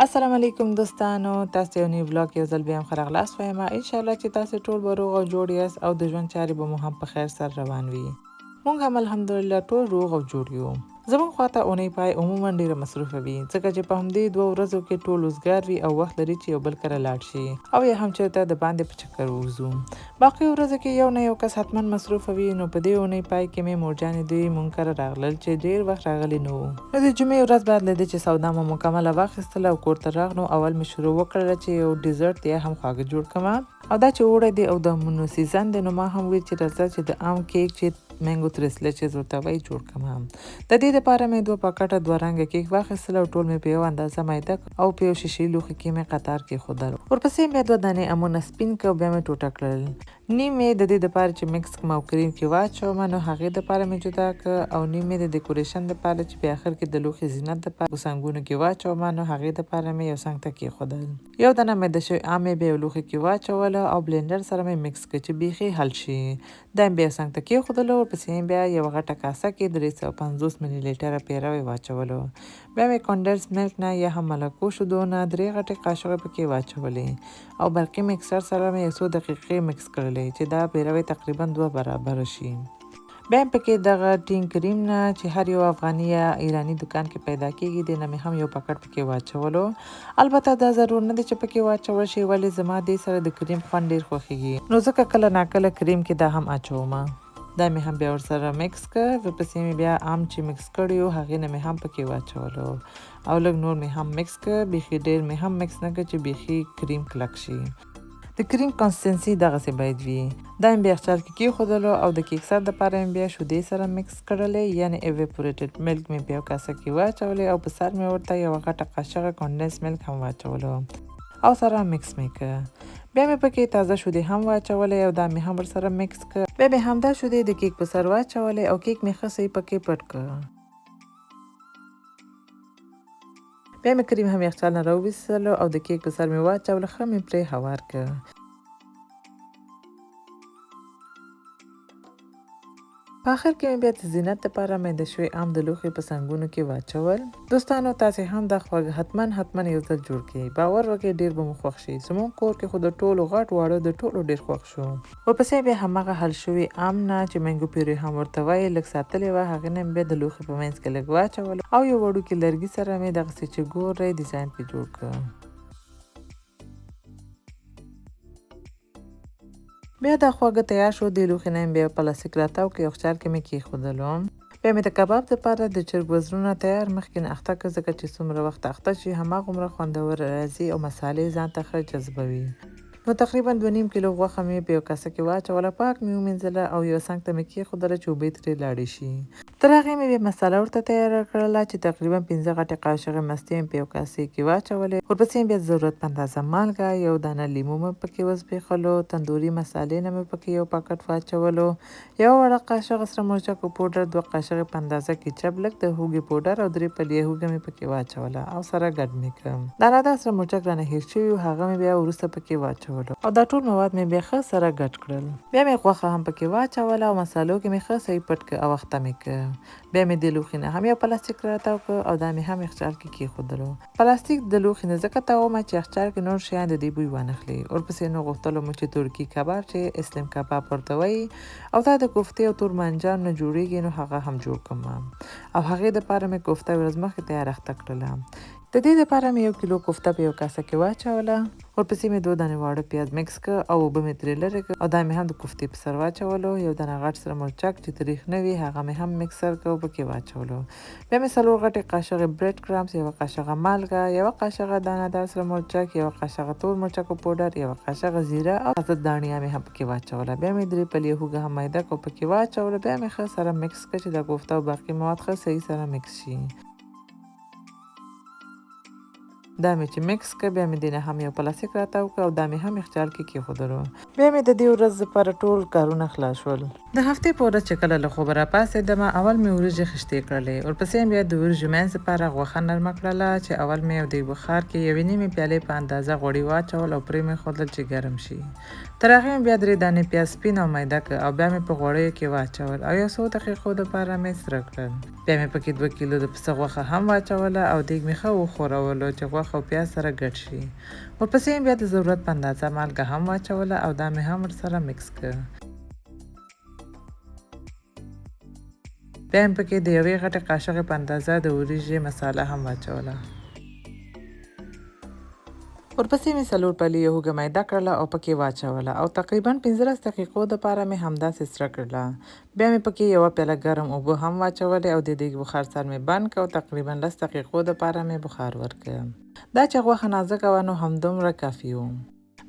السلام علیکم دوستانو، تاسو یو نوی ولاګ یو ځل بیا هم ښه راغلاست وایم. ان شاء الله چې تاسو ټول به روغ او جوړ یاست او د ژوند چارې به مو هم په خیر سره روان وي. مونږ هم الحمدلله ټول روغ او جوړ یو. زمونږ خواته اونۍ پای عموما ډیره مصروفه وي، ځکه چې په همدې 2 ورځو کې ټول وزګار وي او وخت لري چې یو بل کره لاړ شي او یا هم چېرته د باندې په چکر ووځو. باقي ورځو کې یو نه یو کس حتما مصروفه وي. نو په دې اونۍ پای کې مې مورجانې دوی مونږ کره راغلل چې ډیر وخت راغلي نه وو. نو د جمعې ورځ بعد له دې چې سودا مو مکمله واخیستله او کور ته راغلو، اول مې شروع وکړله چې یو ډیزرټ یا هم خواږه جوړ کړم. او دا چې اوړی دی او د امونو سیزن دی، نو ما هم وی چې راځه چې د ام کیک چې مینګو تریسلیچز ورته وایي جوړ کړم. د دې لپاره مې 2 پاکټه 2 رنګه کیک واخیستل او ټول مې په یو اندازه میده او په یو شیشې لوښي کې مې قطار کېښودل. ورپسې مې 2 دانې امونه سپین کړ او بیا مې ټوټه کړل. نیم مې د دې لپاره چې مکس کړم او کریم کې واچوم، نو هغې دپاره مې جدا کړ. او نیم مې د ډیکوریشن دپاره چې په آخر کې د لوښي زینت دپاره په څنګونو کې واچوم، نو هغې دپاره مې یو څنګ ته کېښودل. یو دانه میده شوی ام مې بیا یو لوښي کې واچوله او بلینډر سره مې مکس کړ چې بیخي حل شي. دا مې بیا څنګ ته کېښودلو. ورپسې بیا یو غټه کاسه کې 350 ملي لیټره پیروی واچولو. بیا مې کانډنس ملک نه یا هم ملکو شیدو نه 3 غټې قاشقې پکې واچولې او برقي مکسر سره مې 100 دقیقې مکس کړلې چې دا پیروی تقریبا 2 برابر شي. بیا پکې دغه ټینګ کریم نه چې هر یو افغاني یا ایرانی دکان کې پیدا کیږي، د نه مې هم یو پاکټ پکې واچولو. البته دا ضرور نه دی چې پکې واچول شي، ولې زما دې سره د کریم خوند ډیر خوښیږي، نو ځکه کله ناکله کریم کې دا هم اچوم. دا مې هم بیا ورسره مکس کړ. ورپسې مې بیا ام چې مکس کړی و هغې نه مې هم پکې واچولو او لږ نور مې هم مکس کړ. بیخي ډیر مې هم مکس نه کړ چې بیخي کریم کلک شي. د کریم کنسستنسي دغسې باید وي. دا مې بیا یخچال کې کېښودلو او د کیک سر دپاره مې بیا شیدې سره مکس کړلې، یعنې ایویپوریټډ ملک مې په یو کاسه کې واچولې او په سر مې ورته یوه غټه قاشقه کانډنس ملک هم واچولو او سره مکس مې کړ. بیا مې پکې تازه شیدې هم واچولې او دا مې هم ورسره مکس کړ. بیا مې همدا شیدې د کیک په سر واچولې او کیک مې ښه صحیح پکې پټ کړ. بیا مې کریم هم یخچال نه راوویستلو او د کیک په سر مې واچوله، ښه مې پرې هوار کړ. په آخر کې مې بیا د زینت دپاره میده شوی ام د لوښي په څنګونو کې واچول. دوستانو تاسې هم دا خواږه حتما یو ځل جوړ کړئ. باور وکړئ ډیر به مو خوښ شي. زموږ کور کې خو د ټولو غټ واړه د ټولو ډیر خوښ شو. ورپسې بیا هماغه حل شوي ام نه چې مینګو پیوري هم ورته وایي لږ ساتلې وه، هغې نه مې بیا د لوښي په منځ کې لږ واچول او یو وړوکي لرګي سره مې دغسې چې ګورئ ډیزاین پې جوړ کړ. بیا دا خواږه تیار شو. د لوښي نه مې بیا پلاستیک راتاو کړ، یخچال کې مې کېښودلو. بیا مې د کباب دپاره د چرګ وزرونه تیار مخکې نه اخته کړه، ځکه چې څومره وخت اخته شي هماغومره خوندور راځي او مسالې ځان ته ښه جذبوي. نو تقریبا 2.5 کیلو غوښه مې په یو کاسه کې واچوله، پاک مې ومینځله او یو څنګ ته مې کېښودله چې اوبه ترې لاړې شي. تر هغې مې بیا مساله ورته تیاره کړله چې تقریبا 15 غټې قاشقې مستې مې په یو کاسې کې واچولې. ورپسې مې بیا ضرورت په اندازه مالګه، یو دانه لیمو مې پکې وزبېښلو، تندوري مسالې نه مې پکې یو پاکټ واچولو، یو وړه قاشقه سره مرچکو پوډر، 2 قاشقې په اندازه کیچپ، لږ د هوږې پوډر او 3 پلیه هوږه مې پکې واچوله او سره ګډ مې کړم. دانه‌دار سره مرچک رانه هېر شوي و، هغه مې بیا وروسته پکې واچولو او دا ټول مواد مې بیا ښه سره ګډ کړل. بیا مې غوښه هم پکې واچوله او مسالو کې مې ښه صحیح پټ کړ او اخته مې کړ. بیا مې د لوښي نه هم یو پلاستیک راتاو کړ او دا مې هم یخچال کې کېښودلو. پلاستیک د لوښي نه ځکه تاومه چې یخچال کې نور شیان د دې بوی وانخلي. ورپسې نو غوښتلو مو چې ترکي کباب چې اسلام کباب ورته وایي او دا د کوفتې او تورمانجان نه جوړیږي، نو هغه هم جوړ کړم او هغې دپاره مې کوفته ورځ مخکې تیار اخته کړله. د دې دپاره مې 1 کیلو کوفته په یو کاسه کې واچوله. ورپسې مې 2 دانې واړه پیاز مکس کړ او اوبه مې ترې لرې کړ او دا مې هم د کوفتې په سر واچولو. یو دانه غټ سره مرچک چې تریخ نه وي هغه مې هم مکسر کړ او پکې واچولو. بیا مې 4 غټې قاشقې برید کرامز، یوه قاشقه مالګه، یوه قاشقه دانه‌دار سره مرچک، یوه قاشقه تور مرچکو پوډر، یوه قاشقه زیره او تازه دانیا مې هم پکې واچوله. بیا مې 3 پلیه هوږه هم میده کړ او پکې واچوله. بیا مې ښه سره مکس کړ چې د کوفته او باقي مواد ښه صحیح سره مکس شي. دا مې چې مکس کړ، بیا مې دې نه هم یو پلاستیک راتاو کړ او دا مې هم یخچال کې کېښودلو. بیا مې د دې ورځ لپاره ټول کارونه خلاص شول. د هفتې په ورځ چې کله له خوبه راپاڅېدم، اول مې وریجې خشتې کړلې. ورپسې بیا د وریجو منځ لپاره غوښه نرمه کړله چې اول مې یو د بخار کې 1.5 پیالې په اندازه غوړي واچول او پرې مې ښودل چې ګرم شي. تر هغې مې بیا 3 دانې پیاز سپین او میده کړ او بیا مې په غوړیو کې واچول او یو څو دقیقو دپاره مې سره کړل. بیا مې پکې 2 کیلو د پسه غوښه هم واچوله او دیګ مې ښه وښورولو چې غوښه او پیاز سره ګډ شي. ورپسې مې بیا د ضرورت په اندازه مالګه هم واچوله او دا مې هم ورسره مکس کړ. بیا مې پکې د یوې غټې قاشقې په اندازه د وریژې مساله هم واچوله. ورپسې مې 4 پلي هوږه میده کړله او پکې واچوله او تقریبا 15 دقیقو دپاره مې همداسې سره کړله. بیا مې پکې 1 پیاله ګرم اوبه هم واچولې او د دیګ بخار سر مې بند کړ او تقریبا 10 دقیقو دپاره مې بخار ورکړ. دا چې غوښه نازکه وه نو همدومره کافي و.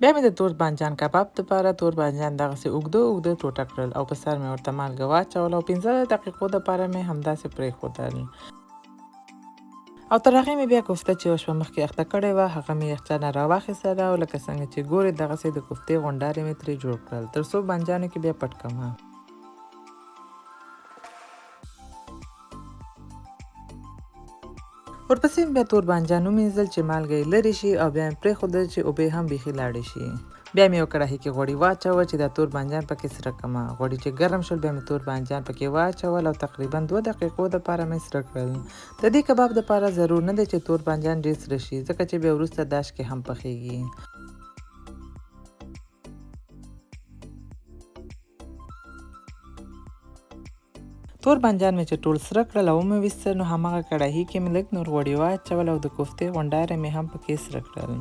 بیا مې د تور بانجان کباب دپاره تور بانجان دغسې اوږده ټوټه کړل او په سر مې ورته مالګه واچوله او 15 دقیقو دپاره مې همداسې پرېښودل. او تر هغې مې بیا کوفته چې یوه شپه مخکې اخته کړې وه هغه مې یخچال نه راواخیستله او لکه څنګه چې ګورې دغسې د کوفتې غونډارې مې ترې جوړ کړل تر څو بانجانو کې بیا پټ کړمه. ورپسې مې بیا تور بانجان ومینځل چې مالګه یې لرې شي او بیا مې پرېښودل چې اوبه هم بیخي لاړې شي. بیا مې یو کړاهي کې غوړي واچول چې دا تور بانجان پکې سره کړمه. غوړي چې ګرم شول بیا مې تور بانجان پکې واچول او تقریبا 2 دقیقو دپاره مې سره کړل. د دې کباب دپاره ضرور نه دی چې تور بانجان ډېر سره شي ځکه چې بیا وروسته داش کې هم پخیږي. تور بانجان مې چې ټول سره کړل او ومې ویستل نو هماغه کړاهي کې مې لږ نور غوړي واچول او د کوفتې غونډارې مې هم پکې سره کړل.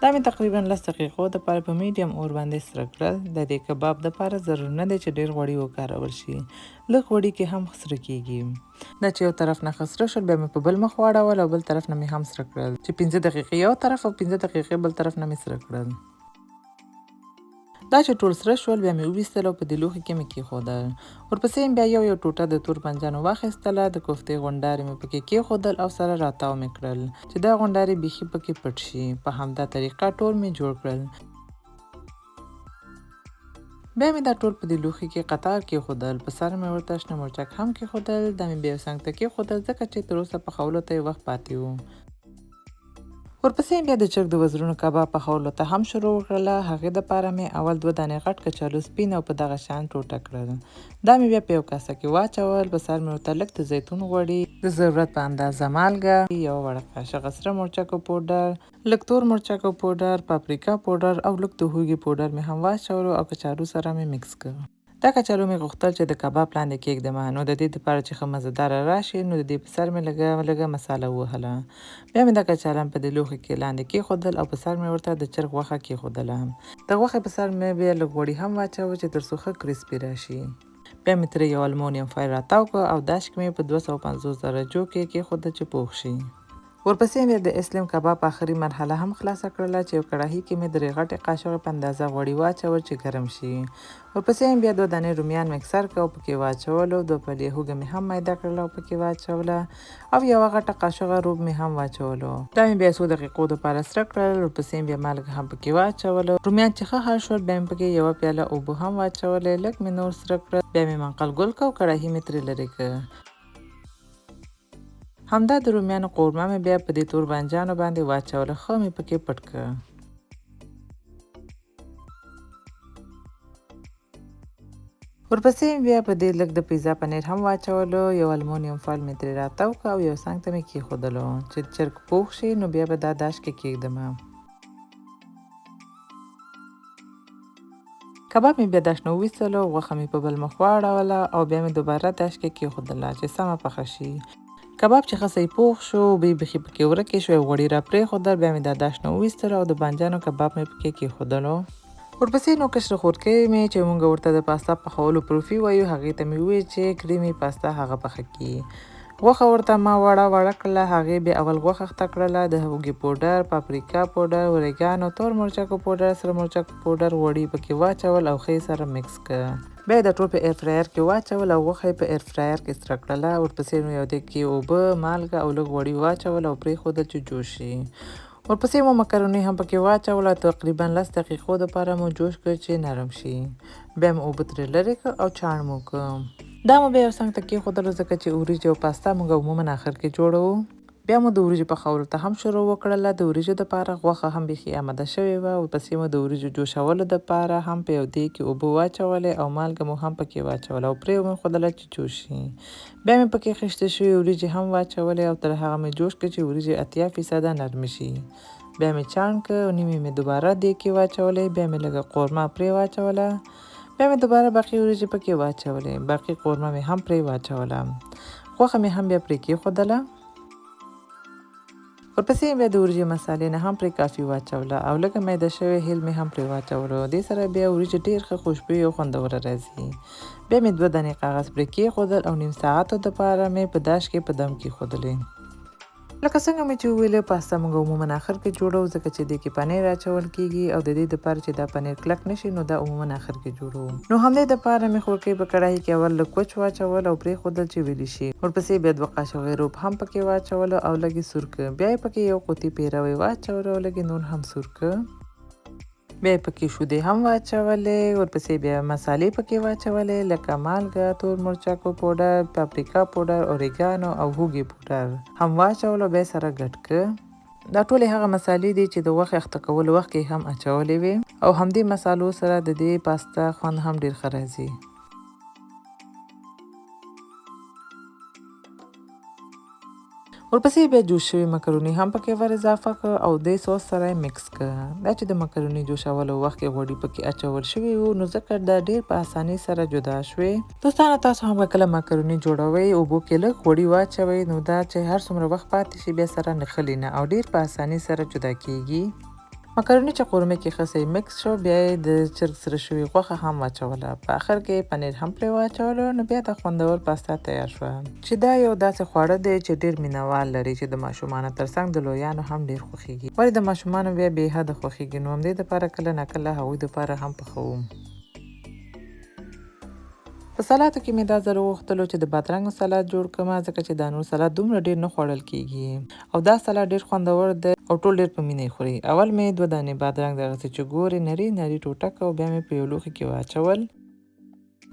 دا مې تقریبا 10 دقیقو دپاره په میډیم اور باندې سره کړل. د دې کباب دپاره ضرور نه دی چې ډېر غوړي وکارول شي. لږ غوړي کې هم سره کېږي. دا چې یو طرف نه ښه سره شول بیا مې په بل مخ واړول او بل طرف نه مې هم سره کړل چې 15 دقیقې یو طرف او 15 دقیقې بل طرف نه مې سره کړل. دا چې ټول سره شول بیا مې وویستل او په دې لوښي کې مې کېښودل. ورپسې مې بیا یو ټوټه د تور بانجانو واخیستله د کوفتې غونډارې مې پکې کېښودل او سره راتاو مې کړل چې دا غونډارې بیخي پکې پټ شي. په همدا طریقه ټول مې جوړ کړل. بیا مې دا ټول په دې لوښي کې قطار کېښودل. په سر مې ورته شنه مرچک هم کېښودل. دا مې بیا یو څنګ ته کېښودل ځکه چې تر اوسه پخولو ته یې وخت پاتې و. ورپسې بیا د چرګ د وزرونو کباب پخولو ته هم شروع وکړله. هغې دپاره مې اول 2 دانې غټ کچالو سپین او په دغه شان ټوټه کړل. دا مې بیا په یو کاسه کې واچول. په سر مې ورته لږ د زیتون غوړي، د ضرورت په اندازه مالګه، یوه وړه قاشقه سره مرچکو پوډر، لږ تور مرچکو پوډر، پاپریکا پوډر او لږ د هوږې پوډر مې هم واچولو او کچالو سره مې مکس کړ. دا کچالو مې غوښتل چې د کباب لاندې کېږدمه نو د دې دپاره چې ښه مزهداره راشي نو د دې په سر مې لږه مساله ووهله. بیا مې دا کچالان په دې لوښي کې لاندې کېښودل او په سر مې ورته د چرګ غوښه کېښودله. د غوښې په سر مې بیا لږ غوړي هم واچوه چې تر څو ښه کرسپي راشي. بیا مې ترې یو المونیم فایل راتاو کړ او داش کې مې په 250 درجو کې کېښوده چې پوخ شي. ورپسې مې د اسلم کباب آخري مرحله هم خلاصه کړله چې یو کړاهي کې مې 3 غټې قاشقې په اندازه غوړي واچول چې ګرم شي. ورپسې مې بیا 2 دانې رومیان مکسر کړ او پکې واچولو. 2 پلې هوږه مې هم میده کړله او پکې واچوله او یوه غټه قاشقه روب مې هم واچولو. دا مې بیا 100 دقیقو دپاره سره کړل. ورپسې بیا مالګه هم پکې واچولو. رومیان چې ښه حل شول بیا مې پکې 1 پیاله اوبه هم واچولې. لږ مې نور سره کړل. بیا مې منقل ګل کړ او کړاهي مې ترې لرې کړ. همدا د رومیانو قورمه مې بیا په دې تور بانجانو باندې واچوله. ښه مې پکې پټ کړه. ورپسې بیا په دې لږ د پیزا پنیر هم واچولو. یو المونیم فایل مې ترې راتاو کړ او یو څنګ ته مې کېښودلو چې چرګ پوخ شي نو بیا به دا داش کې کېږدمه. کباب مې بیا داش نه وویستلو. غوښه مې په بل مخ واړوله او بیا مې دوباره داش کې کېښودله چې سمه پخه شي. کباب چې ښه صحیح پوخ شو، بوی بیخي پکې ورکې شو، غوړي را پرېښودل. بیا مې دا داش نه وویستلو او د بانجانو کباب مې پکې کېښودلو. ورپسې نو کشره خورکۍ مې چې موږ ورته د پاستا پخولو پروفي وایو هغې ته مې وویل چې کریمي پاستا هغه پخه کړي. غوښه ورته ما وړه کړله. هغې بیا اول غوښه اخته کړله. د هوږې پوډر، پاپریکا پوډر، اورېګانو، تور مرچکو پوډر، سره مرچکو پوډر، غوړي پکې واچول او ښه سره مکس کړه. بیا د ټول په ایر فرایر کې واچول او غوښه یې په ایر فرایر کې سره کړله. ورپسې نو یو دیګ کې اوبه، مالګه او لږ غوړي واچول او پرېښودل چې جوش شي. ورپسې مو مکروني هم پکې واچوله. تقریبا 10 دقیقو دپاره مو جوش کړ چې نرم شي. بیا مو اوبه ترې لرې کړ او چاڼ مو کړ. دا مو بیا یو څنګ ته کېښودلو ځکه چې وریجې او پاستا موږ عموما آخر کې جوړوو. بیا مو د وریجو پخولو ته هم شروع وکړله. د وریجو دپاره غوښه هم بیخي آماده شوې وه، ورپسې مو د وریجو جوشولو دپاره هم په یو دیګ کې اوبه واچولې او مالګه مو هم پکې واچوله او پرې مو چې جوش شي. بیا مې پکې خیشته شوې وریجې هم واچولې او تر هغه مې جوش کړې چې وریجې 80% نرمې شي. بیا مې چاڼ کړ او نیمې مې دوباره دیګ کې واچولې. بیا مې لږه قورمه پرې واچوله. بیا مې دوباره باقي وریجې پکې واچولې. باقي قورمه مې هم پرې واچوله. غوښه مې هم بیا پرې کېښودله. ورپسې بیا د وریجې مسالې نه هم پرې کافي واچوله او لږه میده شوی هیل مې هم پرې واچولو. دې سره بیا وریجې ډېر ښه خوشبوي او خوندوره راځي. بیا مې 2 دانې کاغذ پرې کېښودل او نیم ساعتو دپاره مې په داش کې په دم کېښودلې. لکه څنګه مې چې وویلې پاستا موږ عموما آخر کې جوړو، ځکه چې دې کې پنیر اچول کېږي او د دې دپاره چې دا پنیر کلک نشي نو دا عموما آخر کې جوړو. نو همدې دپاره مې خورکۍ په کړاهي کې اول لږ کوچ واچول او پرېښودل چې ویلې شي. ورپسې بیا 2 قاشقې روب هم پکې واچولو او لږ یې سور کړه. بیا یې پکې یو قوطي پیروی واچولو او لږ نور هم سور کړه. بیا یې پکې شودې هم واچولې. ورپسې بیا مسالې پکې واچولې لکه مالګه، تور مرچکو پوډر، پاپریکا پوډر، اورېګانو او هوګې پوډر هم واچولو. بیا سره ګډ کړه. دا ټولې هغه مسالې دي چې د غوښې اخته کولو وخت کې هم اچولې وې او همدې مسالو سره د دې پاستا خوند هم ډېر ښه راځي. ورپسې بیا جوش شوي مکروني هم پکې ور اضافه کړه او دې سوس سره یې مکس کړه. دا چې د مکروني جوشولو وخت کې غوړي پکې اچول شوي وو نو ځکه دا ډېر په اسانۍ سره جدا شوې. دوستانو تاسو هم کله مکروني جوړوئ اوبو کې لږ غوړي واچوئ نو دا چې هر څومره وخت پاتې شي بیا سره نښلي نه او ډېر په اسانۍ سره جدا کېږي. مکروني چې قورمه کې ښه صحیح مکس شو بیا یې د چرګ سره شوي غوښه هم واچوله. په آخر کې پنیر هم پرې واچولو نو بیا د خوندور پاستا تیار شوه چې دا یو داسې خواړه دی چې ډېر مینهوال لري چې د ماشومانو ترڅنګ د لویانو هم ډېر خوښیږي. ولې د ماشومانو بیا بې حده خوښیږي نو همدې دپاره کله ناکله هغوی دپاره هم پخوم. په سلاتو کې مې دا ځل وغوښتلو چې د بادرنګو سلات جوړ کړم، ځکه چې دا نور سلات دومره ډېر نه خوړل کېږي او دا سلات ډېر خوندور دی او ټول ډېر په مینه یې خوري. اول مې 2 دانې بادرنګ دغسې چې ګورې نري نري ټوټه کړه او بیا مې په یو لوښي کې واچول.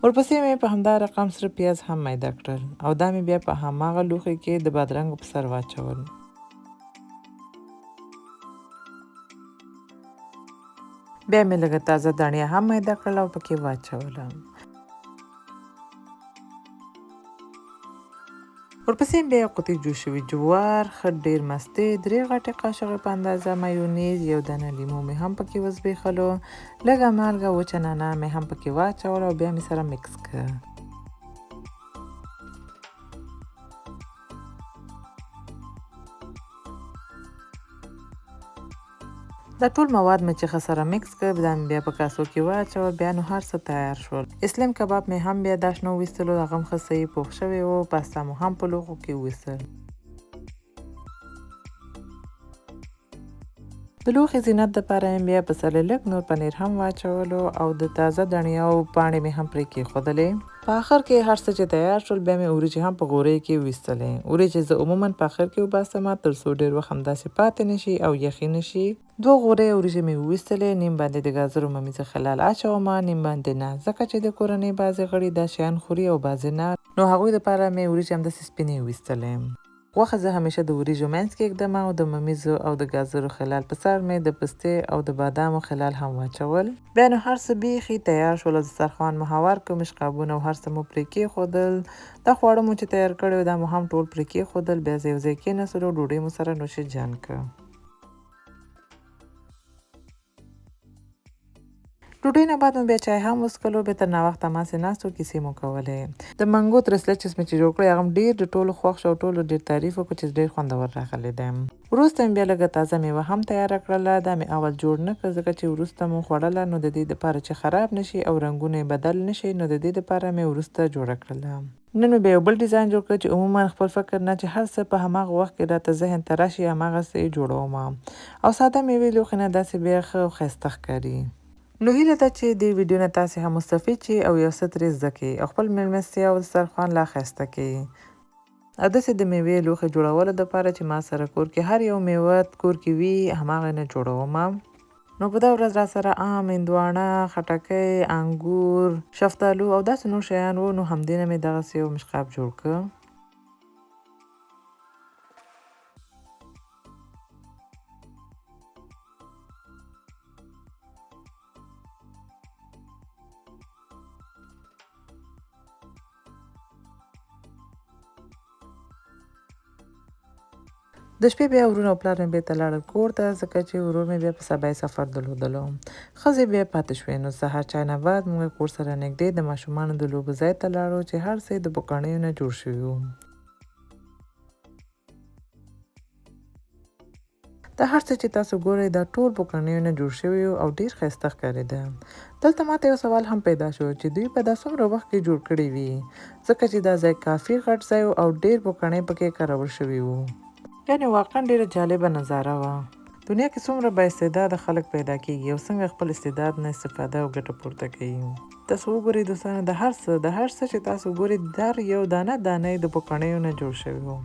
ورپسې مې په همدا رقم سره پیاز هم میده کړل او دا مې بیا په هماغه لوښي کې د بادرنګو په سر واچول. بیا مې لږه تازه دڼیا هم میده کړل او پکې واچوله. ورپسې بیا قوطي جوش شوي جوار، ښه ډېر مستې، 3 غټې قاشقې په اندازه مایونیز، 1 دانه لیمو مې هم پکې وزبېښلو، لږه مالګه، وچه نعناع مې هم پکې واچوله او بیا مې سره مکس کړه. دا ټول مواد مې چې ښه سره مکس کړ دا مې بیا په کاسو کې واچول. بیا نو هر څه تیار شول. اسلم کباب مې هم بیا داش نه وویستلو، هغه هم ښه صحیح پوخ شوی و. پاستا مو هم په لوښو کې وویستل. د لوښي زینت دپاره مې بیا په سر لږ نور پنیر هم واچولو او د تازه دڼیاو پاڼې مې هم پرې کېښودلې. په آخر کې هر څه چې تیار شول بیا مې وریجې هم په غورۍ کې وویستلې. وریجې زه عموما په آخر کې وباسم تر څو ډېر وخت همداسې پاتې نشي او یخې نشي. 2 غورۍ وریجې مې وویستلې، نیم باندې د ګازرو ممیزه خلال اچوم، نیم باندې نه، ځکه چې د کورنۍ بعضې غړي دا شیان خوري او بعضې نه، نو هغوی دپاره مې وریجې همداسې سپینې وویستلې. غوښه زه همیشه د وریجو منځ کې ږدم او د ممیزو او د ګازرو خلال په سر مې د پستې او د بادامو خلال هم واچول. بیا نو هر څه بیخي تیار شول. دسترخوان مو هوار کړ، مشقابونه او هر څه مو پرې کېښودل. دا خواړه مو چې تیار کړي دا مو هم ټول پرې کېښودل. بیا یو ځای کېناستلو، ډوډۍ مو سره نوش جان کړه. ډوډۍ نه بعد مو بیا چای هم وڅښلو. بیا تر ناوخته هماسې ناست وو، کیسې مو کولې. د منګو ترسلچس مې چې جوړ کړی هغه هم ډېر د ټولو خوښ شو او ټولو ډېر تعریف وکړو چې ډېر خوندور راغلی دی. وروسته مې بیا لږه تازه میوه هم تیاره کړله. دا مې اول جوړ نه کړ ځکه چې وروسته مو خوړله نو د دې دپاره چې خراب نشي او رنګونه یې بدل نشي نو د دې دپاره مې وروسته جوړه کړله. نن مې بیا یو بل ډیزاین جوړ کړ چې عموما خپل فکر نه چې هر څه په هماغه وخت کې راته ذهن ته راشي هماغسې یې جوړوم او ساده میوې لوښي نه داسې بیا ښه او ښایسته ښکاري. نو هیله ده چې دې ویډیو نه تاسې هم مستفید شئ او یو څه ترې زده کړئ او خپل میلمستیا او دسترخوان لا ښایسته کړئ. او داسې د میوې لوښي جوړولو دپاره چې ما سره کور کې هر یو میوه کور کې وي هماغه نه جوړوم. نو په دا ورځ را سره آم، هندواڼه، خټکۍ، انګور، شفتالو او داسې نور شیان وو نو همدې نه مې دغسې یو مشقاب جوړ کړ. د شپې بیا ورونه او پلار مې بېرته لاړل کور ته، ځکه چې ورور مې بیا په سبا سفر درلودلو. ښځې بیا پاتې شوې. نو سهار چای نه بعد موږ کور سره نږدې د ماشومانو د لوبو ځای ته لاړو چې هر څه د پوکڼیو نه جوړ شوي وو. دا هر څه چې تاسو ګورئ دا ټول پوکڼیو نه جوړ شوي وو او ډېر ښایسته ښکارېده. دلته ماته یو سوال هم پیدا شو چې دوی په دا څومره وخت کې جوړ کړي وي، ځکه چې دا ځای کافي غټ ځای او ډېر پوکڼۍ پکې کارول شوي وو. یعنې واقعا ډېره جالبه نظاره وه. دنیا کې څومره با استعداده خلک پیدا کېږي او څنګه خپل استعداد نه استفاده او ګټه پورته کوي. تاسو وګورئ دوستانو، د هر څه چې تاسو ګورئ دا یو دانه د پوکڼیو نه جوړ شوي وو.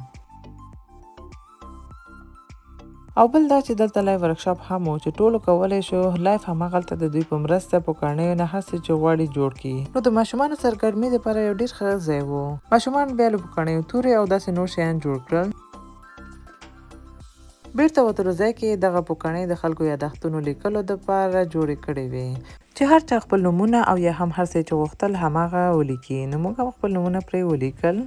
او بل دا چې دلته لایو ورکشاپ هم و چې ټولو کولی شو لایف هماغلته د دوی په مرسته پوکڼیو نه هر څه چې غواړي جوړ کړي. نو د ماشومانو سرګرمۍ دپاره یو ډېر ښه ځای و. ماشومان بیا له پوکڼیو تورې او داسې نور شیان جوړ کړل. بیرته وتلو ځای کې دغه پوکڼۍ د خلکو یادښتونو لیکلو دپاره جوړې کړې وې چې هر چا خپل نومونه او یا هم هر څه چې غوښتل هماغه ولیکي. نو موږ هم خپل نومونه پرې ولیکل.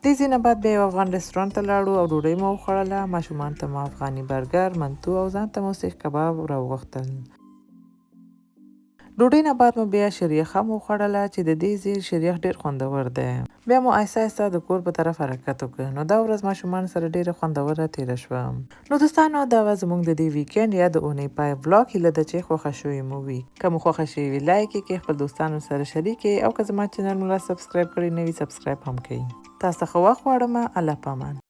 دې ځای نه بعد بیا یو افغان رستورانت ته لاړو او ډوډۍ مو وخوړله. ماشومانو ته مو افغاني برګر، منتو او ځان ته مو سیخ کباب راوغوښتل. ډوډۍ نه بعد مو بیا شریخ هم وخوړله چې د دې ځای شریخ ډېر خوندور دی. بیا مو آهسته آهسته د کور په طرف حرکت وکړ. نو دا ورځ ماشومانو سره ډېره خوندوره تېره شوه. نو دوستانو دا وه زموږ د دې ویکینډ یا د اونۍ پای ولاګ. هیله ده چې خوښه شوې مو وي. که مو خوښه شوې وي لایک یې کړئ، خپل دوستانو سره شریک کړئ او که زما چینل مو لا سبسکرایب کړی نه وي سبسکرایب هم کړئ. تاسو ته ښه وخت غواړم. الله پامان.